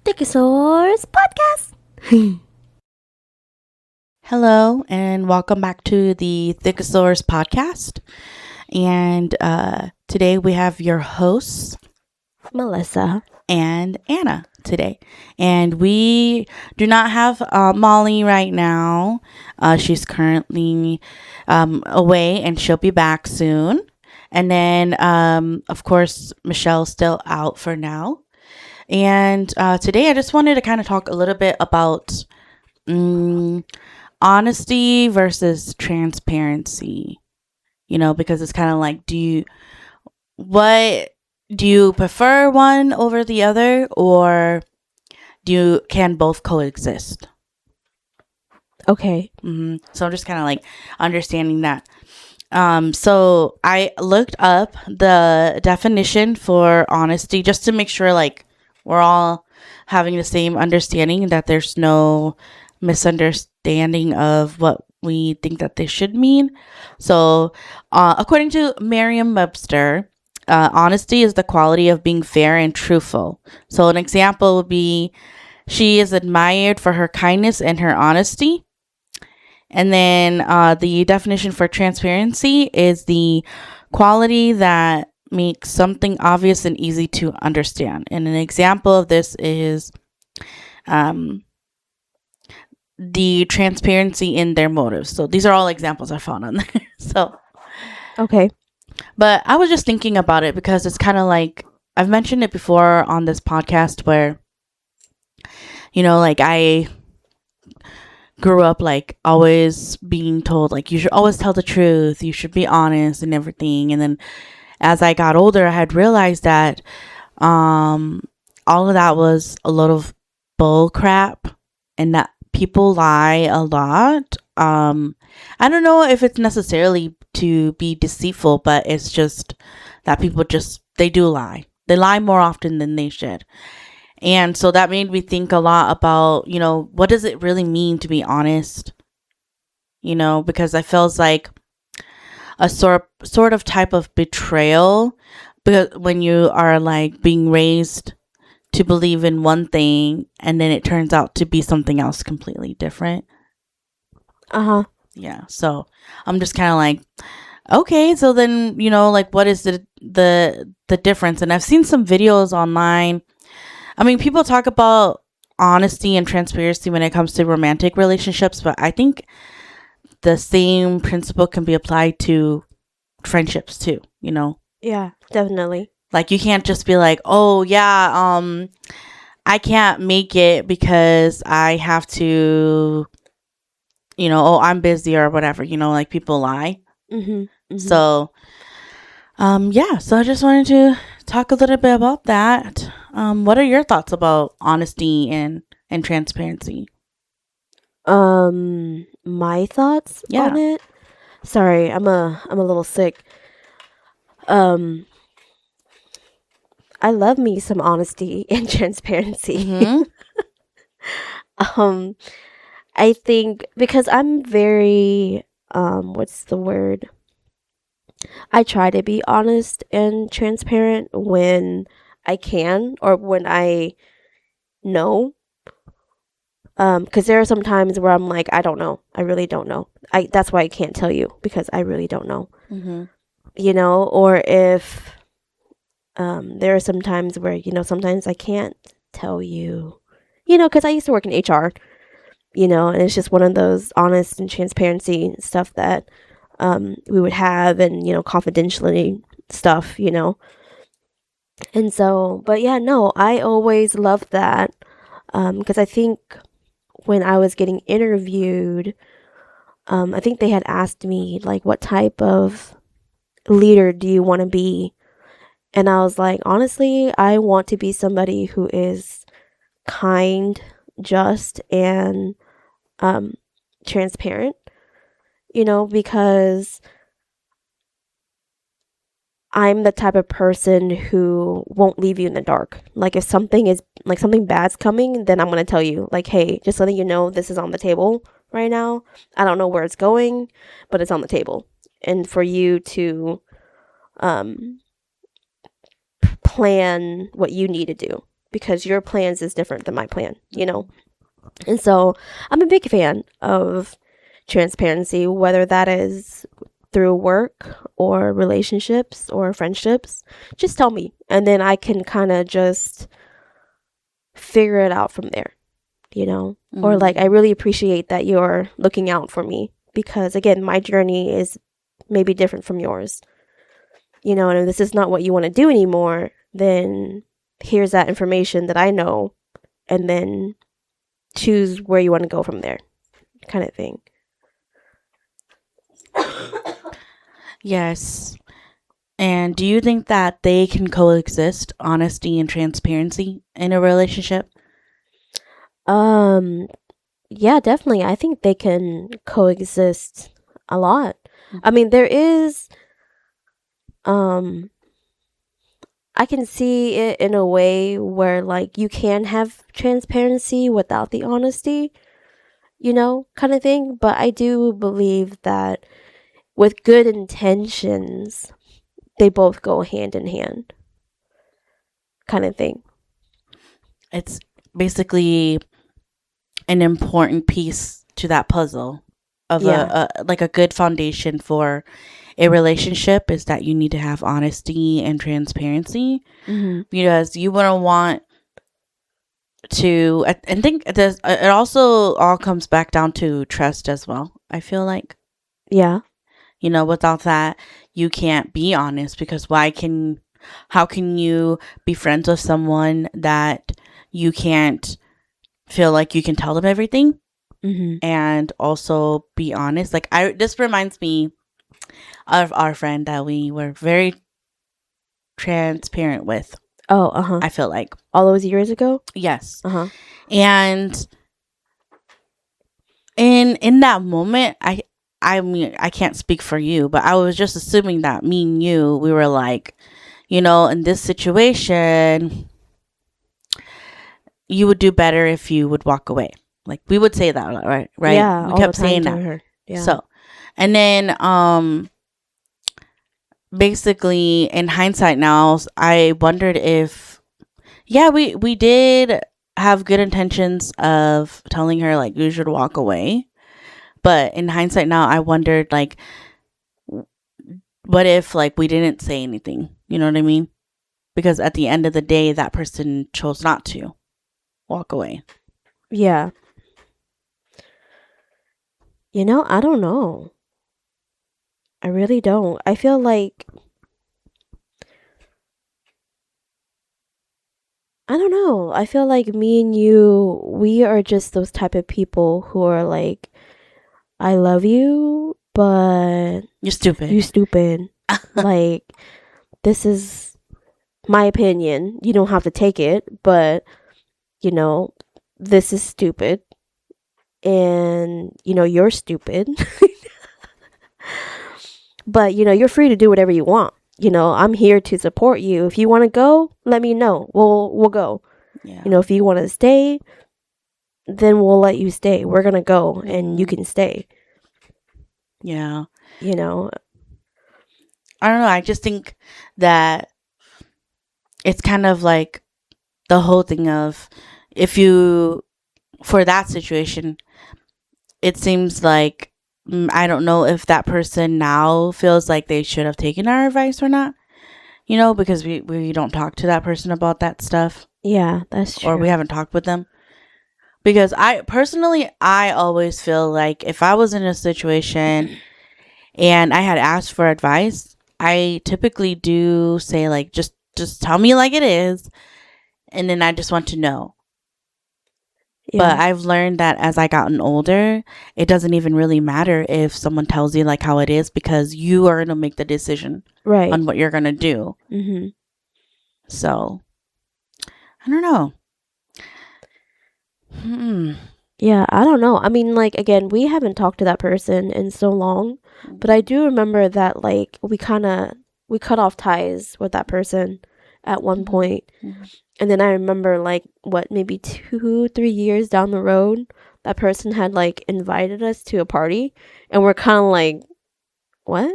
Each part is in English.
Thicosaurus Podcast. Hello, and welcome back to the Thicosaurus Podcast. And today we have your hosts, Melissa. and Anna today. And we do not have Molly right now. She's currently away, and she'll be back soon. And then, of course, Michelle's still out for now. And today I just wanted to kind of talk a little bit about honesty versus transparency, because it's kind of like, do you prefer one over the other, or can both coexist? Okay. So I'm just kind of like understanding that. So I looked up the definition for honesty just to make sure like we're all having the same understanding, that there's no misunderstanding of what we think that they should mean. So according to Merriam-Webster, honesty is the quality of being fair and truthful. So an example would be, she is admired for her kindness and her honesty. And then the definition for transparency is the quality that makes something obvious and easy to understand. And an example of this is the transparency in their motives. So these are all examples I found on there. So, Okay. but I was just thinking about it because it's kind of like, I've mentioned it before on this podcast where, like I grew up like always being told like, you should always tell the truth, you should be honest and everything. And then as I got older, I had realized that all of that was a lot of bull crap, and that people lie a lot. I don't know if it's necessarily to be deceitful, but it's just that people they do lie. They lie more often than they should. And so that made me think a lot about, what does it really mean to be honest? Because I feels like a sort of type of betrayal, because when you are like being raised to believe in one thing and then it turns out to be something else completely different. Yeah. So I'm just kind of like, okay, so then, like, what is the difference? And I've seen some videos online. I mean, people talk about honesty and transparency when it comes to romantic relationships, but I think the same principle can be applied to friendships too, Yeah, definitely. Like, you can't just be like, oh yeah, I can't make it because I have to, oh, I'm busy or whatever, like people lie. So, yeah, so I just wanted to talk a little bit about that. What are your thoughts about honesty and transparency? My thoughts on it. Sorry, I'm a little sick. I love me some honesty and transparency. I think because I'm very what's the word? I try to be honest and transparent when I can, or when I know. Because there are some times where I'm like, I don't know. I really don't know. That's why I can't tell you, because I really don't know. Or if there are some times where, sometimes I can't tell you, because I used to work in HR, and it's just one of those honest and transparency stuff that we would have, and, confidentially stuff, And so, but yeah, no, I always loved that, because I think when I was getting interviewed, I think they had asked me, like, what type of leader do you want to be? And I was like, honestly, I want to be somebody who is kind, just, and transparent, because I'm the type of person who won't leave you in the dark. Like, if something bad's coming, then I'm going to tell you, like, hey, just letting you know, this is on the table right now. I don't know where it's going, but it's on the table. And for you to plan what you need to do, because your plans is different than my plan, you know? And so I'm a big fan of transparency, whether that is through work or relationships or friendships. Just tell me, and then I can kind of just figure it out from there, you know? Or like, I really appreciate that you're looking out for me because, again, my journey is maybe different from yours, you know? And if this is not what you want to do anymore, then here's that information that I know, and then choose where you want to go from there, kind of thing. Yes. And do you think that they can coexist, honesty and transparency in a relationship? Yeah, definitely. I think they can coexist a lot. I mean, there is, um, I can see it in a way where like you can have transparency without the honesty, you know, kind of thing. But I do believe that with good intentions, they both go hand in hand, kind of thing. It's basically an important piece to that puzzle of Yeah. a good foundation for a relationship is that you need to have honesty and transparency, because you wouldn't want to. I think it also all comes back down to trust as well. I feel like, Yeah. you know, without that, you can't be honest, because how can you be friends with someone that you can't feel like you can tell them everything and also be honest? Like, this reminds me of our friend that we were very transparent with. Oh, I feel like, all those years ago? yes. And in that moment, I mean, I can't speak for you, but I was just assuming that me and you, we were like, you know, in this situation, you would do better if you would walk away. Like, we would say that, right? Yeah, We all kept the time saying to that. her. Yeah. So, and then basically in hindsight now, I wondered if, yeah, we did have good intentions of telling her like you should walk away, but in hindsight now, I wondered like, what if like we didn't say anything? You know what I mean? Because at the end of the day, that person chose not to walk away. Yeah. You know, I don't know. I really don't. I feel like, I don't know. I feel like me and you, we are just those type of people who are like, I love you, but You're stupid. you stupid. Like, this is my opinion. You don't have to take it, but, you know, this is stupid. And, you know, you're stupid. But, you know, you're free to do whatever you want. You know, I'm here to support you. If you want to go, let me know. We'll go. Yeah. You know, if you want to stay, then we'll let you stay. We're going to go and you can stay. Yeah. You know, I don't know. I just think that it's kind of like the whole thing of, if you, for that situation, it seems like, I don't know if that person now feels like they should have taken our advice or not, you know, because we don't talk to that person about that stuff. Yeah, that's true. Or we haven't talked with them. Because I always feel like if I was in a situation and I had asked for advice, I typically do say like, just tell me like it is, and then I just want to know. Yeah. But I've learned that as I gotten older, it doesn't even really matter if someone tells you like how it is, because you are going to make the decision right on what you're going to do. So, I don't know. Yeah, I don't know. I mean, like, again, we haven't talked to that person in so long, but I do remember that, like, we cut off ties with that person at one point. And then I remember, like, what, maybe 2-3 years down the road, that person had, like, invited us to a party, and we're kind of like, what?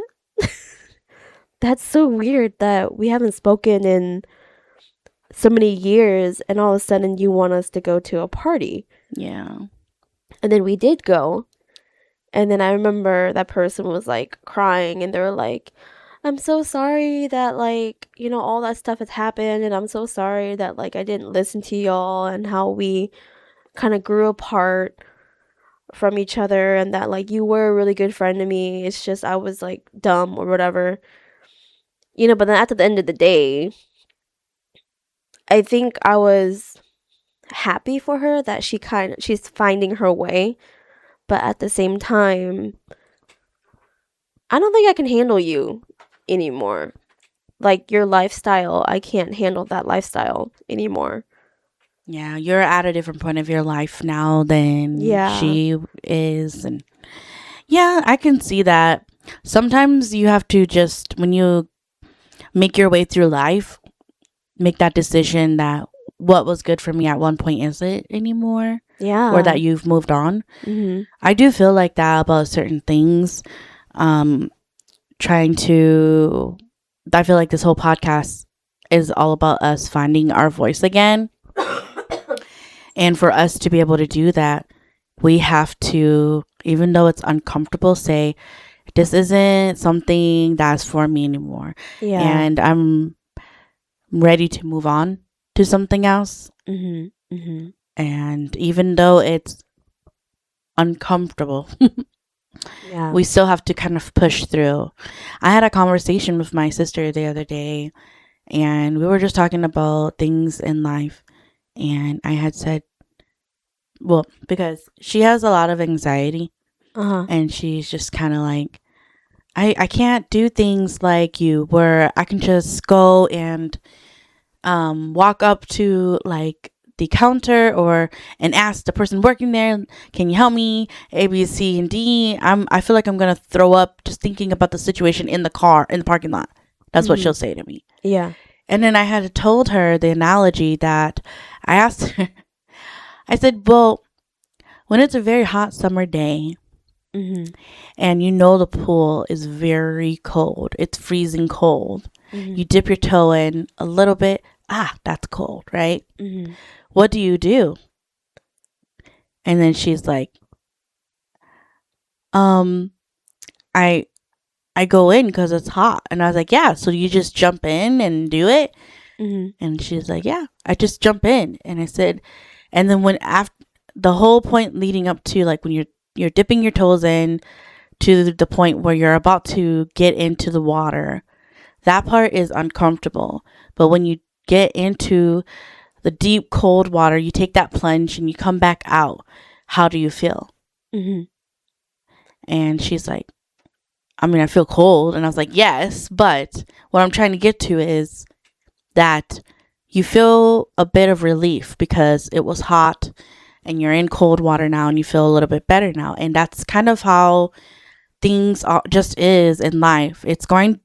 That's so weird that we haven't spoken in so many years, and all of a sudden you want us to go to a party. Yeah. And then we did go. And then I remember that person was like crying, and they were like, I'm so sorry that, like, all that stuff has happened, and I'm so sorry that, like, I didn't listen to y'all, and how we kind of grew apart from each other, and that, like, you were a really good friend to me. It's just I was like dumb or whatever. But then at the end of the day, I think I was happy for her that she's finding her way, but at the same time, I don't think I can handle you anymore. Like, your lifestyle, I can't handle that lifestyle anymore. Yeah, you're at a different point of your life now than Yeah. she is. And yeah, I can see that. Sometimes you have to just, when you make your way through life, make that decision that what was good for me at one point isn't anymore, or Yeah. that you've moved on. Mhm. I do feel like that about certain things. Um, trying to, I feel like this whole podcast is all about us finding our voice again. And for us to be able to do that, we have to, even though it's uncomfortable, say, this isn't something that's for me anymore. Yeah. And I'm ready to move on to something else. Mhm. Mhm. And even though it's uncomfortable, Yeah. we still have to kind of push through. I had a conversation with my sister the other day, and we were just talking about things in life. And I had said, well, because she has a lot of anxiety, Uh-huh. and she's just kind of like, I can't do things like you where I can just go and walk up to like the counter or and ask the person working there, can you help me, A, B, C, and D. I feel like I'm gonna throw up just thinking about the situation in the car in the parking lot. That's what she'll Mhm. say to me. Yeah. And then I had told her the analogy that I asked her. I said, well, when it's a very hot summer day Mhm. and you know the pool is very cold, it's freezing cold, Mhm. you dip your toe in a little bit, that's cold, right? Mhm. What do you do? And then she's like, um, I I go in because it's hot. And I was like, yeah, so you just jump in and do it? Mhm. And she's like, yeah, I just jump in. And I said, and then when after the whole point leading up to like when you're dipping your toes in to the point where you're about to get into the water, that part is uncomfortable. But when you get into the deep cold water, you take that plunge and you come back out. How do you feel? Mhm. And she's like, I mean, I feel cold. And I was like, yes, but what I'm trying to get to is that you feel a bit of relief because it was hot and you're in cold water now and you feel a little bit better now. And that's kind of how things are, just is in life. It's going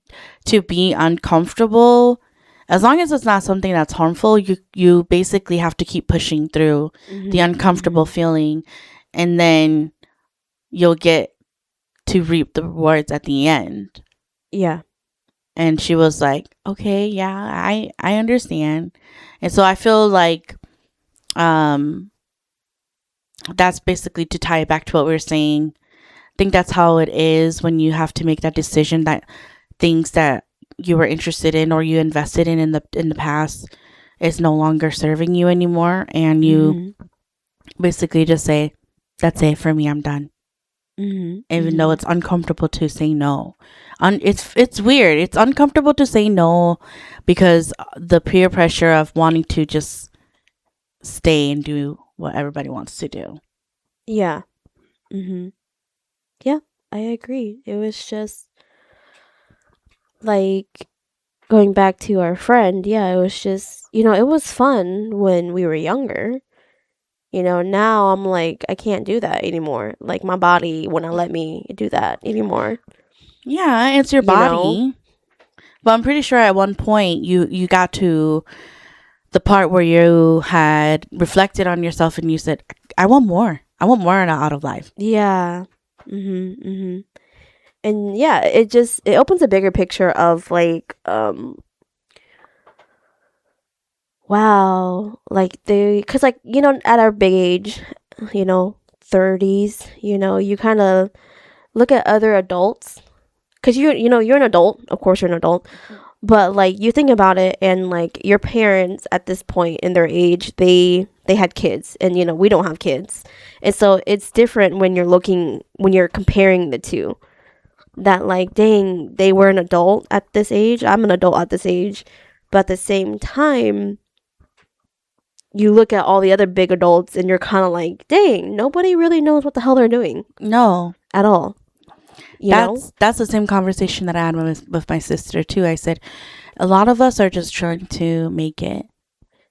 to be uncomfortable. As long as it's not something that's harmful, you basically have to keep pushing through the Mhm. uncomfortable Mhm. feeling, and then you'll get to reap the rewards at the end. Yeah. And she was like, okay, yeah, I understand. And so I feel like um that's basically to tie it back to what we were saying. I think that's how it is when you have to make that decision that things that you were interested in or you invested in the past is no longer serving you anymore, and you Mhm. basically just say, that's it for me, I'm done. Mhm. Even though Mhm. it's uncomfortable to say no. It's weird. It's uncomfortable to say no because the peer pressure of wanting to just stay and do what everybody wants to do. Yeah. Mhm. Yeah, I agree. It was just like going back to our friend. Yeah, it was just, it was fun when we were younger. Now I'm like, I can't do that anymore. Like, my body wouldn't let me do that anymore. Yeah, it's your You know? body. But I'm pretty sure at one point you got to the part where you had reflected on yourself and you said, I want more. I want more out of life. Yeah. Mhm. Mhm. And yeah, it opens a bigger picture of like wow, like cuz like, at our big age, 30s, you kind of look at other adults, cuz you're an adult, of course you're an adult, but like you think about it, and like your parents at this point in their age, they had kids, and we don't have kids. And so it's different when you're comparing the two, that like, dang, they were an adult at this age, I'm an adult at this age. But at the same time, you look at all the other big adults and you're kind of like, dang, nobody really knows what the hell they're doing No, at all, you know? that's the same conversation that I had with my sister too. I said a lot of us are just trying to make it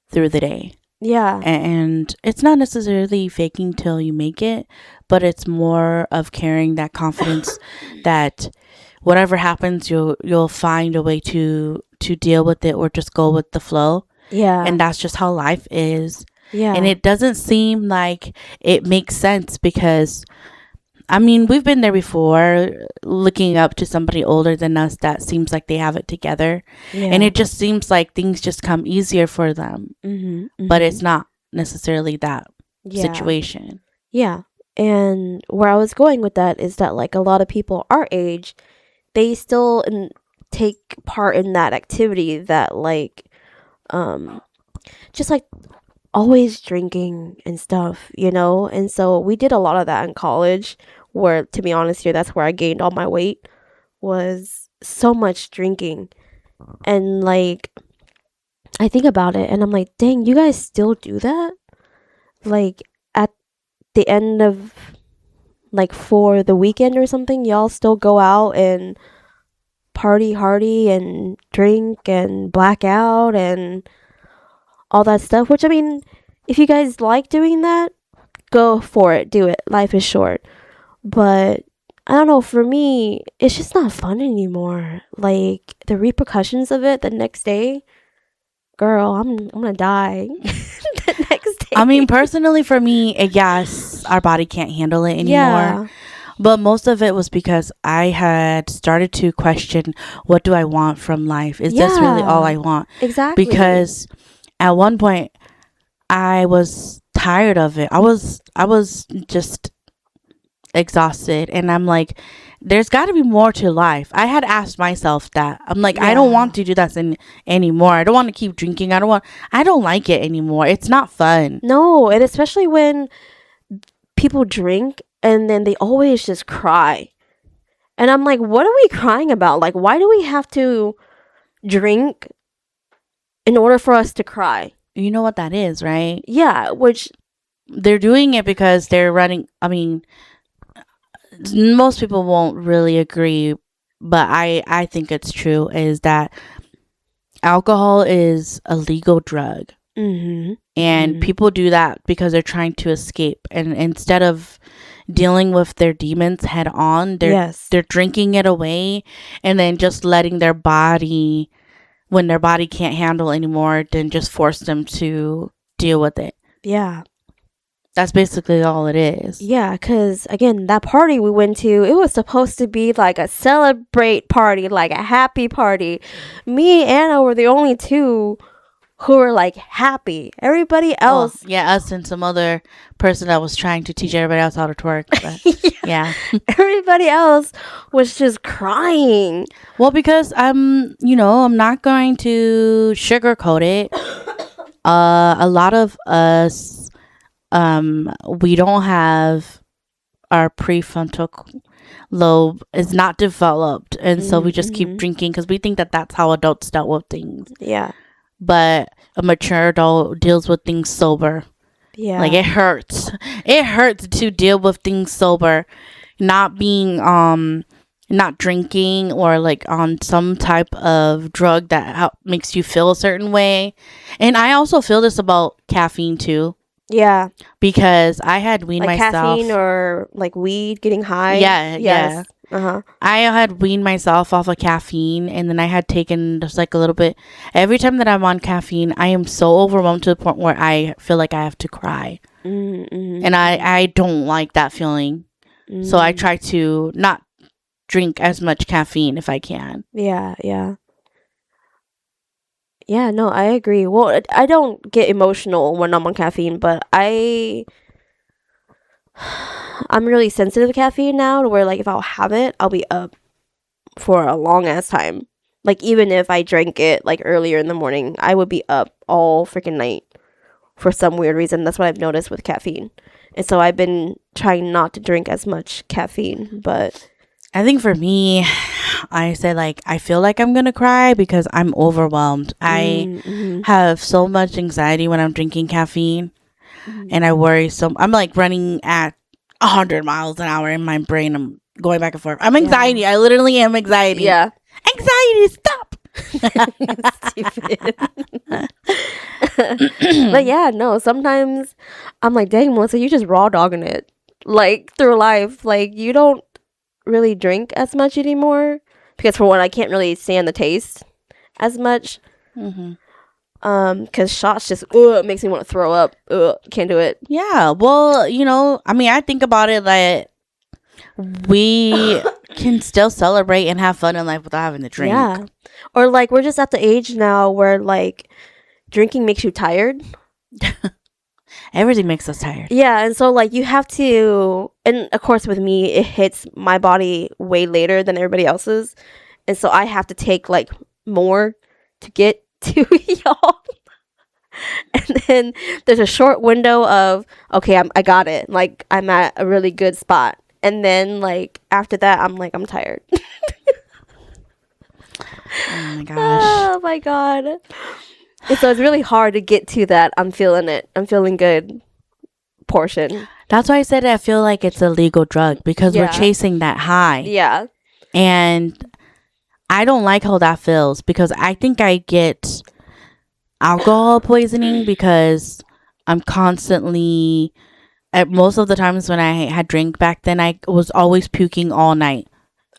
through the day. Yeah. And it's not necessarily faking till you make it, but it's more of carrying that confidence that whatever happens, you'll find a way to deal with it, or just go with the flow. Yeah. And that's just how life is. Yeah. And it doesn't seem like it makes sense, because I mean, we've been there before, looking up to somebody older than us that seems like they have it together. Yeah. And it just seems like things just come easier for them. But it's not necessarily that situation. Yeah. And where I was going with that is that, like, a lot of people our age, they still take part in that activity, that like, just like always drinking and stuff, and so we did a lot of that in college, where, to be honest here, that's where I gained all my weight, was so much drinking. And like, I think about it and I'm like, dang, you guys still do that? Like, at the end of, like, for the weekend or something, y'all still go out and party hardy and drink and black out and all that stuff? Which, I mean, if you guys like doing that, go for it, do it, life is short. But I don't know, for me, it's just not fun anymore. Like, the repercussions of it the next day, girl, I'm gonna die the next day. I mean, personally, for me, yes, our body can't handle it anymore. Yeah. But most of it was because I had started to question, what do I want from life? Is this really all I want? Exactly. Because at one point, I was tired of it. I was just exhausted, and I'm like, there's got to be more to life. I had asked myself that. I'm like, I don't want to do that anymore. I don't want to keep drinking. I don't like it anymore. It's not fun. No, and especially when people drink and then they always just cry. And I'm like, what are we crying about? Like, why do we have to drink in order for us to cry? You know what that is, right? Yeah, which they're doing it because they're running. I mean, most people won't really agree, but I think it's true, is that alcohol is a legal drug. And people do that because they're trying to escape, and instead of dealing with their demons head on, they're drinking it away, and then just letting their body, when their body can't handle anymore, then just force them to deal with it. Yeah. That's basically all it is. Yeah, because, again, that party we went to, it was supposed to be like a celebrate party, like a happy party. Me and Anna were the only two who were, like, happy. Everybody else... yeah, us and some other person that was trying to teach everybody else how to twerk. But yeah. Everybody else was just crying. Well, because I'm not going to sugarcoat it. A lot of us, we don't have our prefrontal lobe is not developed, and so we just keep drinking because we think that that's how adults dealt with things. Yeah. But a mature adult deals with things sober. Yeah. Like, it hurts. It hurts to deal with things sober, not being not drinking, or like on some type of drug that makes you feel a certain way. And I also feel this about caffeine too. Yeah. Because I had weaned like myself. Caffeine or like weed, getting high. Yeah. Yes. Yeah. Uh-huh. I had weaned myself off of caffeine, and then I had taken just like a little bit. Every time that I'm on caffeine, I am so overwhelmed to the point where I feel like I have to cry. And I don't like that feeling. So I try to not drink as much caffeine if I can. Yeah, yeah. Yeah, no, I agree. Well, I don't get emotional when I'm on caffeine, but I'm really sensitive to caffeine now to where like if I'll have it, I'll be up for a long ass time. Like even if I drank it like earlier in the morning, I would be up all freaking night for some weird reason. That's what I've noticed with caffeine. And so I've been trying not to drink as much caffeine, but I think for me, I say like I feel like I'm gonna cry because I'm overwhelmed. I mm-hmm, have so much anxiety when I'm drinking caffeine, mm-hmm. and I worry. So I'm like running at 100 miles an hour in my brain. I'm going back and forth. I'm Yeah. anxiety. I literally am anxiety. Yeah. Anxiety, stop. Stupid. But yeah, no, sometimes I'm like, dang, Melissa, you just raw dogging it. Like through life. Like you don't really drink as much anymore. Because for one, I can't really stand the taste as much. hmm Because shots just it makes me want to throw up. Can't do it. Yeah. Well, I mean, I think about it like we can still celebrate and have fun in life without having to drink. Yeah. Or like we're just at the age now where like drinking makes you tired. Everything makes us tired. Yeah, and so like you have to, and of course with me it hits my body way later than everybody else's, and so I have to take like more to get to y'all. And then there's a short window of okay, I got it. Like I'm at a really good spot. And then like after that I'm tired. Oh my gosh. Oh my god. And so it's really hard to get to that I'm feeling it. I'm feeling good portion. That's why I said I feel like it's a legal drug because we're Yeah. chasing that high. Yeah. And I don't like how that feels because I think I get alcohol poisoning because I'm constantly, at most of the times when I had drink back then, I was always puking all night.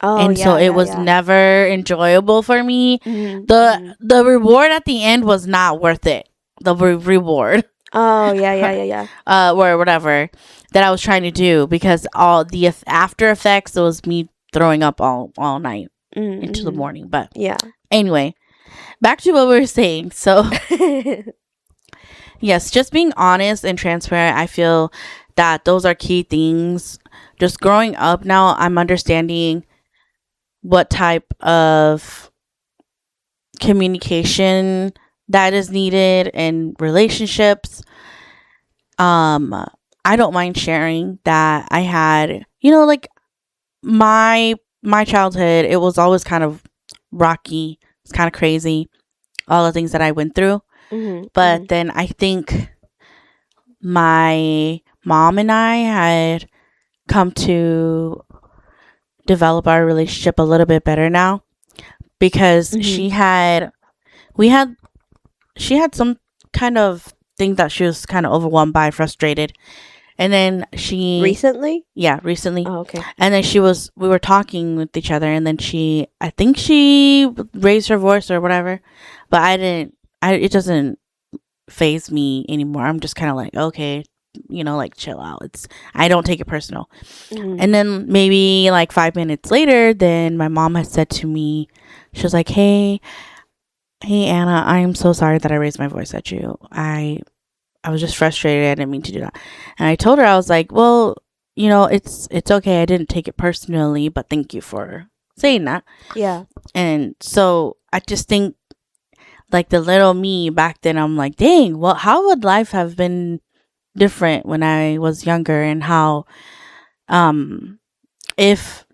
Oh, And yeah, so it yeah, was yeah. never enjoyable for me. Mhm, mhm. The reward at the end was not worth it. The reward. Oh, yeah, yeah, yeah, yeah. Or whatever that I was trying to do because all the after effects it was me throwing up all night Mm, into the mhm. morning. But Yeah. anyway, back to what we were saying. So yes, just being honest and transparent. I feel that those are key things. Just growing up now, I'm understanding what type of communication that is needed in relationships. I don't mind sharing that I had, like my childhood, it was always kind of rocky. It's kind of crazy, all the things that I went through. Mhm, But mhm. then I think my mom and I had come to develop our relationship a little bit better now because Mhm. she had some kind of thing that she was kind of overwhelmed by, frustrated. And then Recently? recently. Oh, okay. And then we were talking with each other and then I think she raised her voice or whatever, but it doesn't phase me anymore. I'm just kind of like, okay, like chill out. I don't take it personal. Mhm. And then maybe like 5 minutes later, then my mom had said to me, she was like, hey, Anna, I am so sorry that I raised my voice at you. I was just frustrated. I didn't mean to do that. And I told her, I was like, well, it's okay. I didn't take it personally, but thank you for saying that. Yeah. And so I just think like the little me back then, I'm like, dang, well, how would life have been different when I was younger and how, if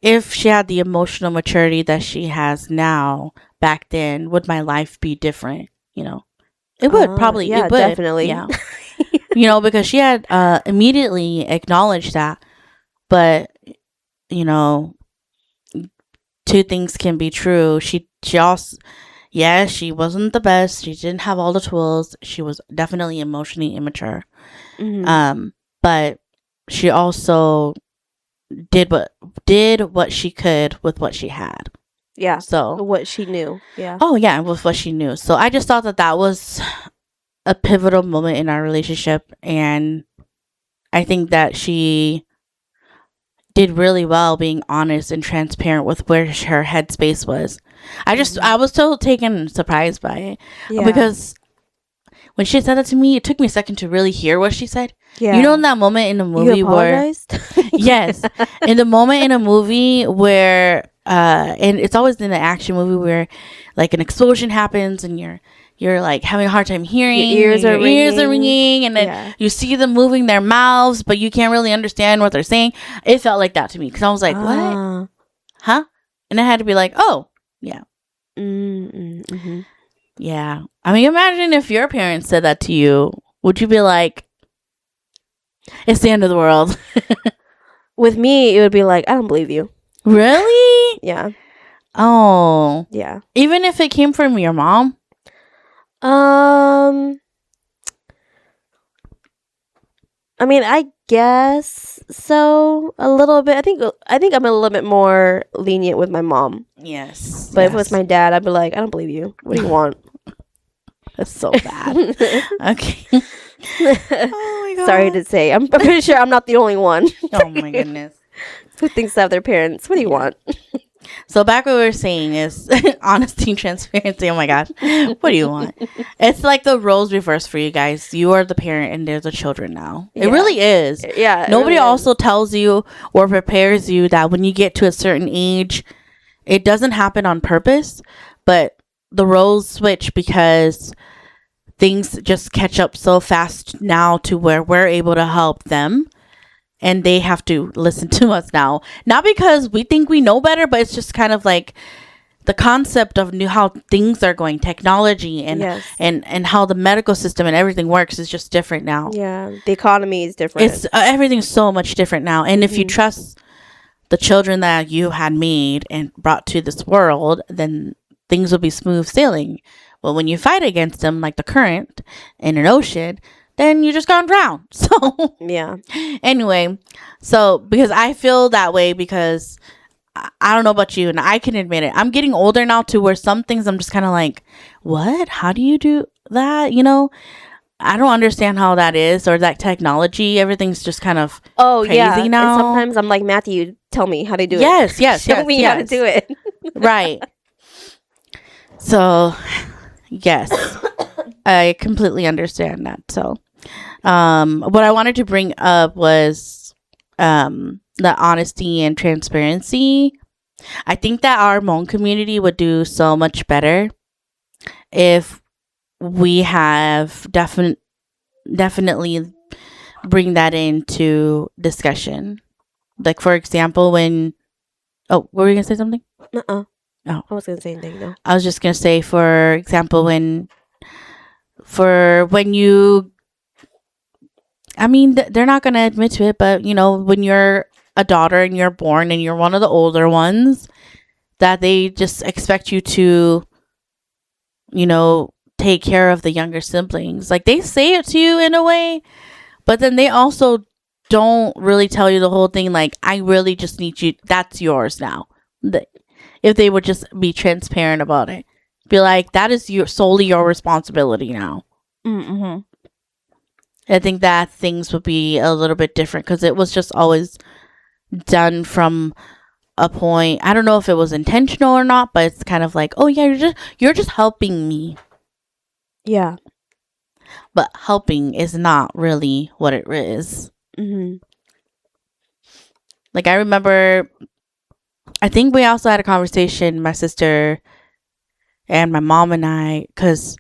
if she had the emotional maturity that she has now back then, would my life be different? It would probably. Yeah, It would. definitely. Yeah. Because she had immediately acknowledged that. But, you know, two things can be true. She also, yeah, she wasn't the best. She didn't have all the tools. She was definitely emotionally immature. Mhm. But she also did what she could with what she had. Yeah. So What she knew. Yeah. oh yeah, with what she knew. So I just thought that was a pivotal moment in our relationship, and I think that she did really well being honest and transparent with where her headspace was. I was so taken surprised by it. Yeah. Because when she said that to me, it took me a second to really hear what she said. Yeah. You know, in that moment in the movie you apologized? yes, in the moment in a movie where, and it's always in an action movie where, like, an explosion happens and you're like having a hard time hearing. Your ears are ringing, and then you see them moving their mouths, but you can't really understand what they're saying. It felt like that to me because I was like, what? Huh? And I had to be like, oh, yeah. Mm-hmm. Yeah. I mean, imagine if your parents said that to you. Would you be like, it's the end of the world? With me, it would be like, I don't believe you. Really? Yeah. Oh. Yeah. Even if it came from your mom? I mean, I guess so, a little bit. I think I'm a little bit more lenient with my mom. Yes. But if it was my dad, I'd be like, I don't believe you. What do you want? That's so bad. Okay. Oh my god. Sorry to say. I'm pretty sure I'm not the only one Oh my goodness. who thinks that of their parents. What do you want? So back what we were saying is honesty and transparency. Oh my god. What do you want? It's like the roles reversed for you guys. You are the parent and they're the children now. It really is. Yeah. Nobody also tells you or prepares you that when you get to a certain age, it doesn't happen on purpose, but the roles switch because things just catch up so fast now to where we're able to help them. And they have to listen to us now. Not because we think we know better, but it's just kind of like the concept of how things are going, technology and how the medical system and everything works is just different now. Yeah, the economy is different. It's everything's so much different now. And if you trust the children that you had made and brought to this world, then things will be smooth sailing. Well, when you fight against them, like the current in an ocean, then you're just gonna drown. So yeah. Anyway, so because I feel that way because I don't know about you, and I can admit it. I'm getting older now to where some things I'm just kind of like, what? How do you do that? You know, I don't understand how that is, or that technology. Everything's just kind of crazy now. And sometimes I'm like, Matthew, tell me how to do it. Yes, Show me how to do it. Right. So, yes, I completely understand that. So, what I wanted to bring up was the honesty and transparency. I think that our Hmong community would do so much better if we have definitely bring that into discussion. Like, for example, when... Oh, were you going to say something? Oh. I was going to say anything, no. I was just going to say, for example, when you... I mean, they're not going to admit to it, but, you know, when you're a daughter and you're born and you're one of the older ones, that they just expect you to, you know, take care of the younger siblings. Like, they say it to you in a way, but then they also don't really tell you the whole thing. Like, I really just need you. That's yours now. If they would just be transparent about it. Be like, that is solely your responsibility now. Mm-hmm. I think that things would be a little bit different because it was just always done from a point. I don't know if it was intentional or not, but it's kind of like, oh yeah, you're just helping me. Yeah. But helping is not really what it is. Mm-hmm. Like, I remember, I think we also had a conversation, my sister and my mom and I, because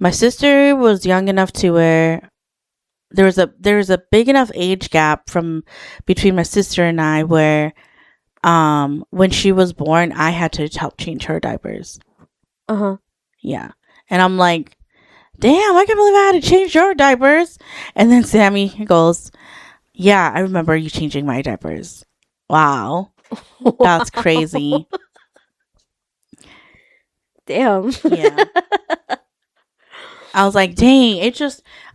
my sister was young enough to where there was a big enough age gap between my sister and I where when she was born, I had to help change her diapers. Uh-huh. Yeah. And I'm like, damn, I can't believe I had to change your diapers. And then Sammy goes, yeah, I remember you changing my diapers. Wow. That's crazy. Damn. Yeah. I was like, dang,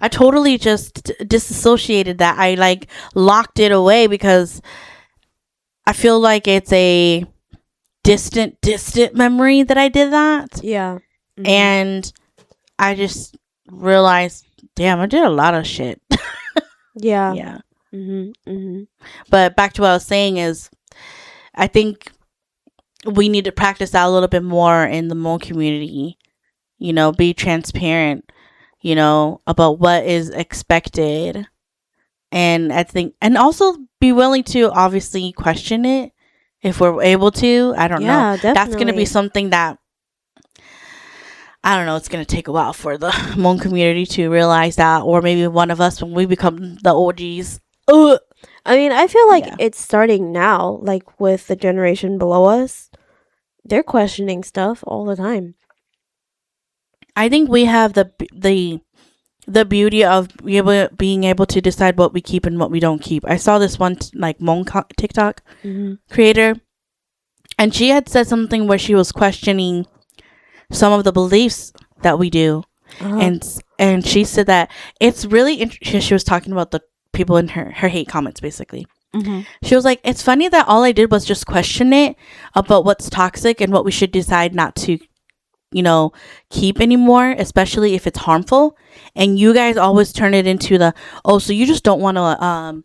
I totally just disassociated that. I like locked it away because I feel like it's a distant memory that I did that. Yeah. Mm-hmm. And I just realized, damn, I did a lot of shit. Yeah. Yeah. Mm-hmm. Mm-hmm. But back to what I was saying is, I think we need to practice that a little bit more in the Hmong community. Be transparent, about what is expected. And I think, and also be willing to obviously question it if we're able to. I don't know. Yeah, That's going to be definitely. something that, I don't know, it's going to take a while for the Hmong community to realize that, or maybe one of us when we become the OGs. Ugh. I mean, I feel like Yeah. it's starting now, like with the generation below us. They're questioning stuff all the time. I think we have the beauty of being able to decide what we keep and what we don't keep. I saw this one like Hmong TikTok Mm-hmm. creator, and she had said something where she was questioning some of the beliefs that we do, Uh-huh. and she said that it's really she was talking about the people in her hate comments basically. Mm-hmm. She was like, it's funny that all I did was just question it about what's toxic and what we should decide not to keep anymore, especially if it's harmful, and you guys always turn it into the, oh, so you just don't want to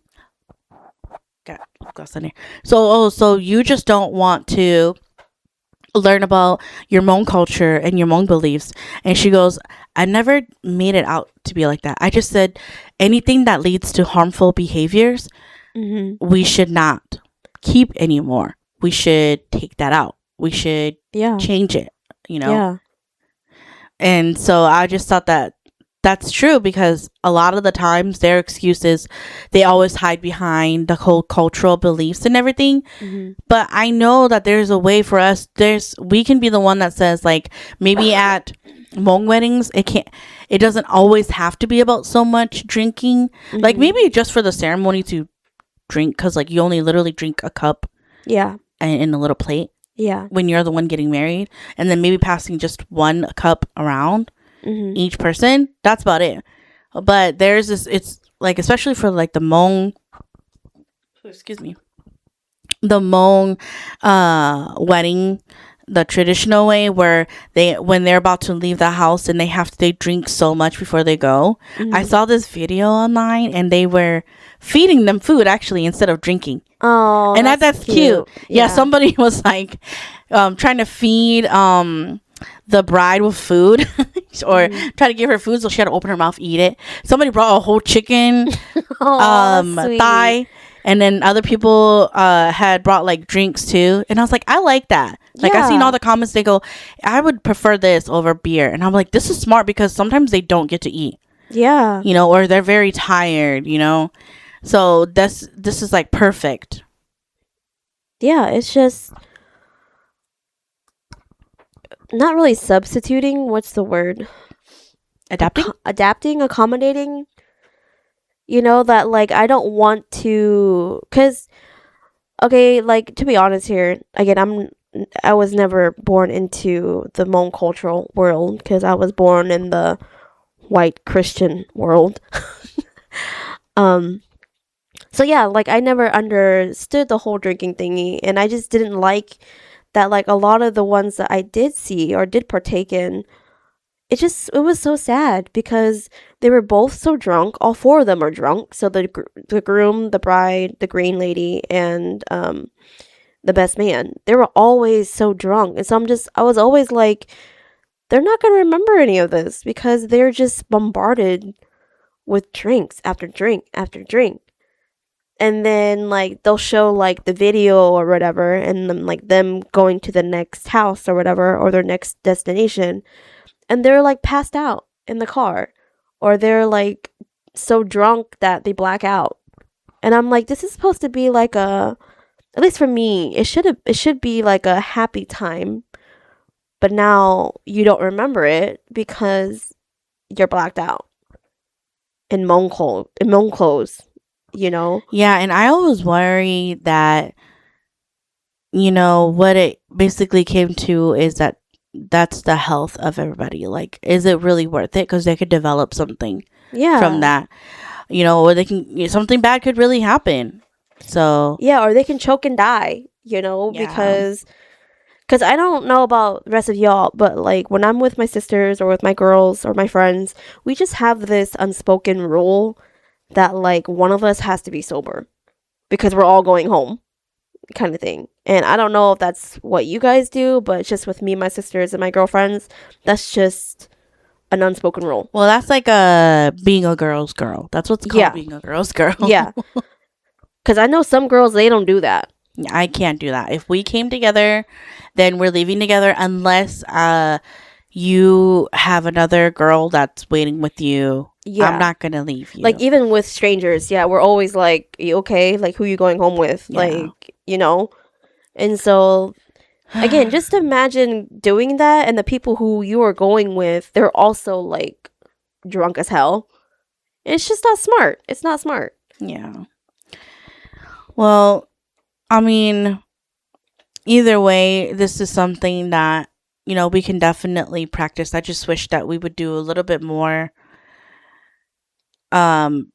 so you just don't want to learn about your Hmong culture and your Hmong beliefs. And she goes, I never made it out to be like that. I just said anything that leads to harmful behaviors, Mm-hmm. we should not keep anymore. We should take that out. We should Yeah. change it, you know? Yeah. And so I just thought that that's true, because a lot of the times their excuses, they always hide behind the whole cultural beliefs and everything. Mm-hmm. But I know that there's a way for us. We can be the one that says, like, maybe at Hmong weddings, it doesn't always have to be about so much drinking. Mm-hmm. Like, maybe just for the ceremony to drink, because like you only literally drink a cup Yeah. in a little plate Yeah. when you're the one getting married, and then maybe passing just one cup around Mm-hmm. each person. That's about it. But there's this, it's like, especially for like the Hmong, excuse me, the Hmong wedding, the traditional way where when they're about to leave the house and they drink so much before they go. Mm-hmm. I saw this video online and they were feeding them food actually instead of drinking. Oh, And that's cute. Yeah, somebody was like trying to feed the bride with food or try to give her food, so she had to open her mouth, eat it. Somebody brought a whole chicken thigh, and then other people had brought like drinks too. And I was like, I like that. Like, I seen all the comments, they go, I would prefer this over beer. And I'm like, this is smart, because sometimes they don't get to eat. Yeah. Or they're very tired, So this is like perfect. Yeah, it's just not really substituting. What's the word? Adapting? Accommodating. That like I don't want to, cause okay, like to be honest here, again, I was never born into the Hmong cultural world, because I was born in the white Christian world. So yeah, like I never understood the whole drinking thingy, and I just didn't like that, like a lot of the ones that I did see or did partake in, it was so sad, because they were both so drunk. All four of them are drunk. So the groom, the bride, the green lady, and the best man, they were always so drunk. And so I was always like, they're not going to remember any of this, because they're just bombarded with drinks after drink after drink. And then like they'll show like the video or whatever, and then like them going to the next house or whatever, or their next destination, and they're like passed out in the car, or they're like so drunk that they black out. And I'm like, this is supposed to be like at least for me, it should be like a happy time, but now you don't remember it because you're blacked out in Hmong clothes. Yeah, and I always worry that, what it basically came to is that's the health of everybody. Like, is it really worth it? Because they could develop something from that, or something bad could really happen. So yeah, or they can choke and die, because I don't know about the rest of y'all, but like when I'm with my sisters or with my girls or my friends, we just have this unspoken rule that like one of us has to be sober, because we're all going home. kind of thing. And I don't know if that's what you guys do, but it's just with me, my sisters, and my girlfriends, that's just an unspoken rule. Well, that's like a being a girl's girl. That's what's called Yeah. being a girl's girl. Yeah. Because I know some girls, they don't do that. I can't do that. If we came together, then we're leaving together unless you have another girl that's waiting with you. Yeah. I'm not gonna leave you. Like, even with strangers, yeah, we're always like, you okay? Like, who you going home with? Yeah. Like, you know? And so, again, just imagine doing that, and the people who you are going with, they're also, like, drunk as hell. It's just not smart. It's not smart. Yeah. Well, I mean, either way, this is something that, we can definitely practice. I just wish that we would do a little bit more in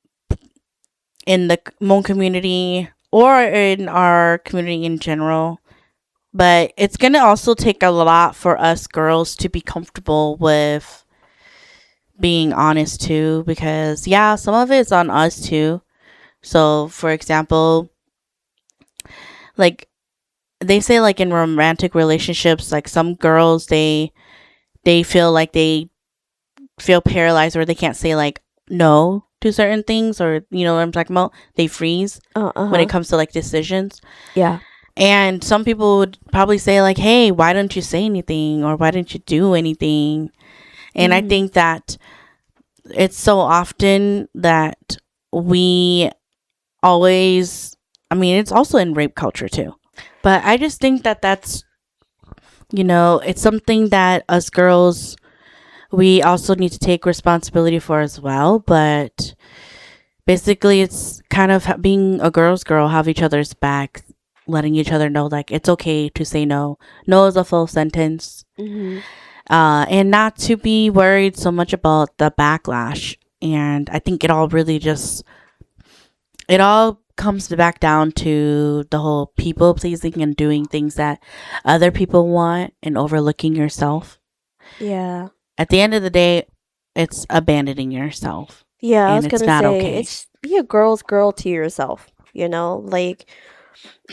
the Hmong community or in our community in general. But it's going to also take a lot for us girls to be comfortable with being honest too, because some of it's on us too. So, for example, like they say, like in romantic relationships, like some girls, they feel like they feel paralyzed, or they can't say like no to certain things, or what I'm talking about, they freeze when it comes to like decisions. Yeah. And some people would probably say like, hey, why don't you say anything, or why didn't you do anything? And I think that it's so often that we always, it's also in rape culture too. But I just think that that's, it's something that us girls, we also need to take responsibility for as well. But basically, it's kind of being a girl's girl, have each other's back, letting each other know, like, it's okay to say no. No is a full sentence. And not to be worried so much about the backlash. And I think it all comes back down to the whole people pleasing and doing things that other people want and overlooking yourself. Yeah. At the end of the day, it's abandoning yourself. Yeah, I was gonna say, okay. It's be a girl's girl to yourself. Like,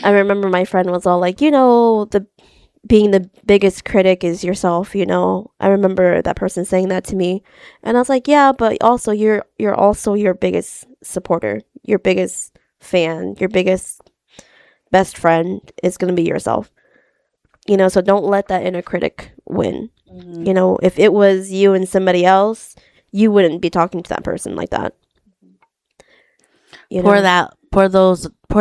I remember my friend was all like, being the biggest critic is yourself. I remember that person saying that to me, and I was like, yeah, but also you're also your biggest supporter, your biggest fan, your biggest best friend is gonna be yourself. So don't let that inner critic win. If it was you and somebody else, you wouldn't be talking to that person like that. Pour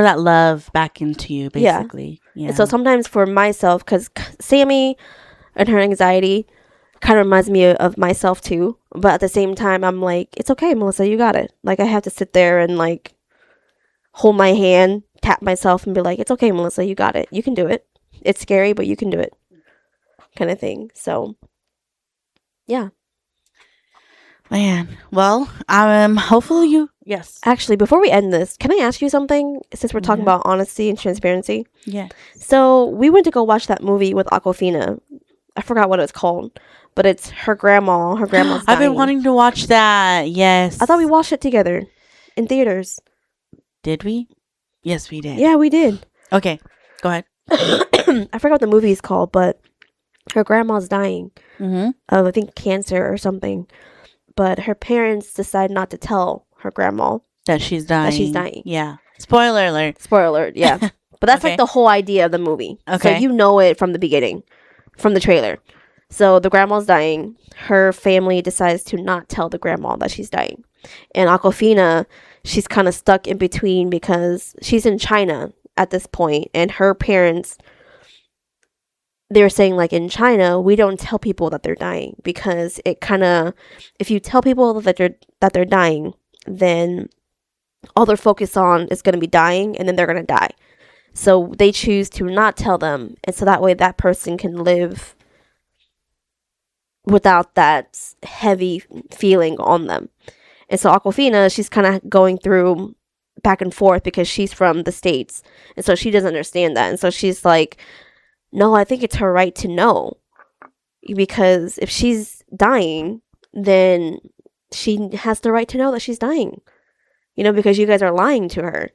that love back into you, basically. Yeah. And so sometimes for myself, because Sammy and her anxiety kind of reminds me of myself too, but at the same time, I'm like, it's okay, Melissa, you got it. Like, I have to sit there and like hold my hand, tap myself, and be like, it's okay, Melissa, you got it. You can do it. It's scary, but you can do it, kind of thing. So, yeah. Man, well, hopefully yes. Actually, before we end this, can I ask you something? Since we're talking about honesty and transparency. Yeah. So we went to go watch that movie with Aquafina. I forgot what it's called, but it's her grandma. Her grandma's dying. I've been wanting to watch that. Yes. I thought we watched it together in theaters. Did we? Yes, we did. Yeah, we did. Okay, go ahead. I forgot what the movie is called, but her grandma's dying of, I think, cancer or something. But her parents decide not to tell her grandma that she's dying. Yeah. Spoiler alert. Spoiler alert, yeah. But that's like the whole idea of the movie. Okay. So you know it from the beginning, from the trailer. So the grandma's dying. Her family decides to not tell the grandma that she's dying. And Aquafina, she's kind of stuck in between because she's in China at this point, and her parents, they're saying, like, in China, we don't tell people that they're dying because it kind of, if you tell people that they're dying, then all they're focused on is going to be dying, and then they're going to die. So they choose to not tell them, and so that way that person can live without that heavy feeling on them. And so Aquafina, she's kind of going through back and forth because she's from the States, and so she doesn't understand that, and so she's like, no, I think it's her right to know, because if she's dying, then she has the right to know that she's dying, because you guys are lying to her.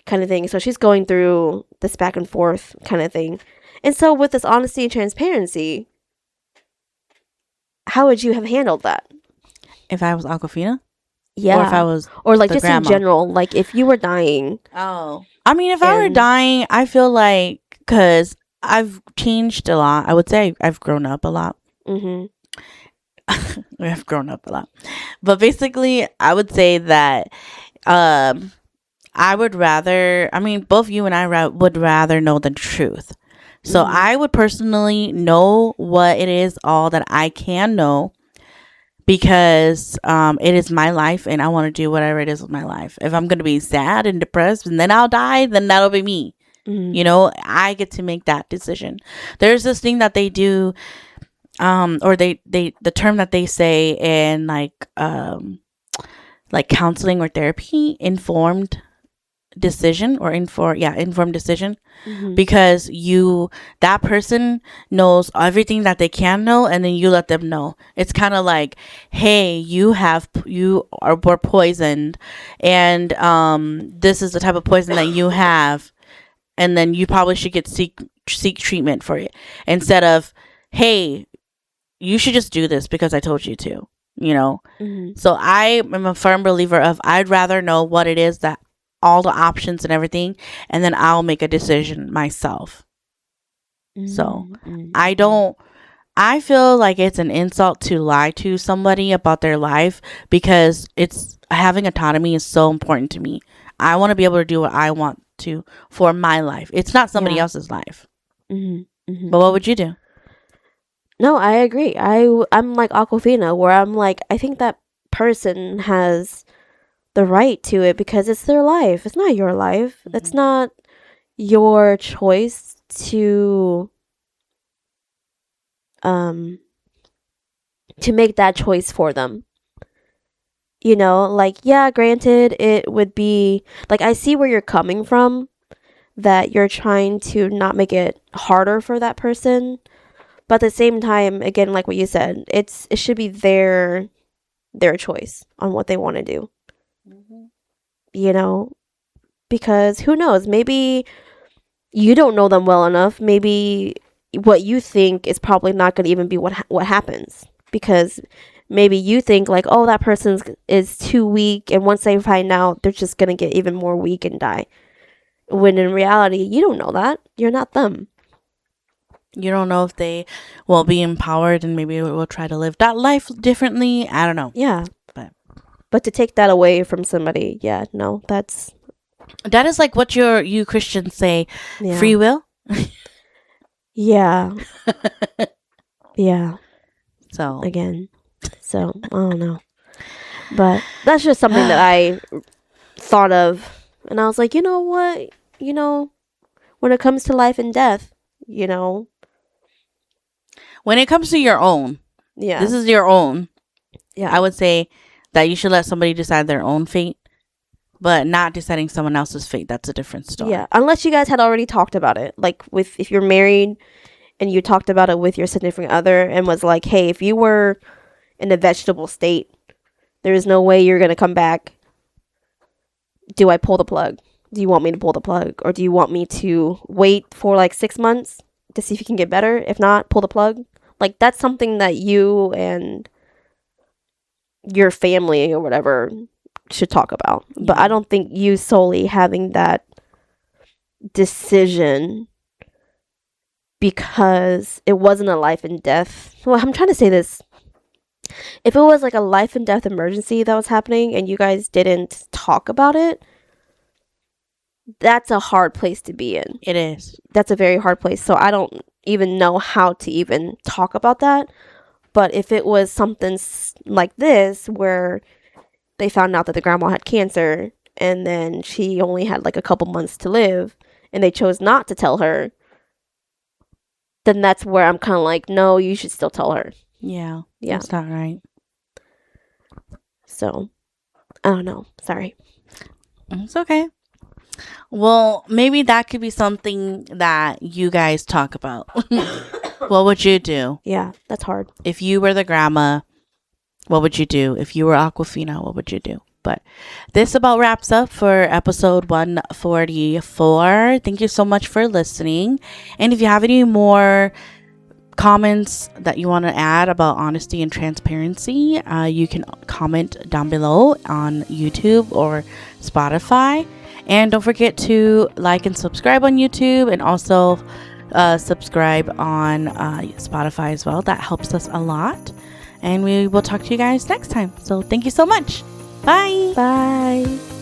kind of thing. So she's going through this back and forth kind of thing. And so with this honesty and transparency, how would you have handled that? If I was Aquafina? Yeah. Or if I was or like the just grandma? in general, like if you were dying. Oh. I mean, if I were And- dying, I feel like, because I've changed a lot. I would say I've grown up a lot. Mhm. I've grown up a lot. But basically, I would say that I would rather, I mean, both you and I would rather know the truth. So Mhm. I would personally know what it is, all that I can know, because it is my life and I want to do whatever it is with my life. If I'm going to be sad and depressed and then I'll die, then that'll be me. Mhm. You know, I get to make that decision. There's this thing that they do, or the term that they say in like counseling or therapy, informed decision, or informed decision, Mhm. because that person knows everything that they can know, and then you let them know. It's kind of like, hey, were poisoned, and this is the type of poison that you have, and then you probably should seek treatment for it, instead of, hey, you should just do this because I told you to, you know. Mhm. So I am a firm believer of, I'd rather know what it is, that all the options and everything, and then I'll make a decision myself. So Mhm. I feel like it's an insult to lie to somebody about their life, because it's having autonomy is so important to me. I want to be able to do what I want to for my life. It's not somebody Yeah. else's life. Mhm. Mhm. But what would you do? No, I agree. I'm like Aquafina, where I'm like, I think that person has the right to it because it's their life. It's not your life. It's not your choice um to make that choice for them. You know, like, yeah, granted, it would be like, I see where you're coming from, that you're trying to not make it harder for that person, but at the same time, again, like what you said, it should be their choice on what they want to do. You know, because who knows, maybe you don't know them well enough. Maybe what you think is probably not going to even be what happens, because maybe you think like, oh, that person is too weak, and once they find out, they're just going to get even more weak and die, when in reality, you don't know that. You're not them. You don't know if they will be empowered and maybe will try to live that life differently. I don't know. Yeah. But to take that away from somebody, yeah, no, that is like what you Christians say, yeah. free will. Yeah. Yeah. So Again. So, I don't know. But that's just something that I thought of, and I was like, you know what? You know, when it comes to life and death, you know, when it comes to your own, yeah. this is your own. Yeah. I would say that you should let somebody decide their own fate, but not deciding someone else's fate. That's a different story. Yeah. Unless you guys had already talked about it. Like, if you're married and you talked about it with your significant other and was like, hey, if you were in a vegetable state, there is no way you're going to come back. Do I pull the plug? Do you want me to pull the plug? Or do you want me to wait for like 6 months to see if you can get better? If not, pull the plug. Like, that's something that you and your family or whatever should talk about. Yeah. But I don't think you solely having that decision because it wasn't a life and death. Well, I'm trying to say this. If it was like a life and death emergency that was happening and you guys didn't talk about it, that's a hard place to be in. It is. That's a very hard place. So I don't even know how to even talk about that. But if it was something like this, where they found out that the grandma had cancer and then she only had like a couple months to live and they chose not to tell her, then that's where I'm kind of like, no, you should still tell her. Yeah. Yeah. That's not right. So, I don't know. Sorry. It's okay. Well, maybe that could be something that you guys talk about. What would you do? Yeah, that's hard. If you were the grandma, what would you do? If you were Aquafina, what would you do? But this about wraps up for episode 144. Thank you so much for listening. And if you have any more comments that you want to add about honesty and transparency, you can comment down below on YouTube or Spotify. And don't forget to like and subscribe on YouTube, and also subscribe on Spotify as well. That helps us a lot. And we will talk to you guys next time. So thank you so much. Bye. Bye.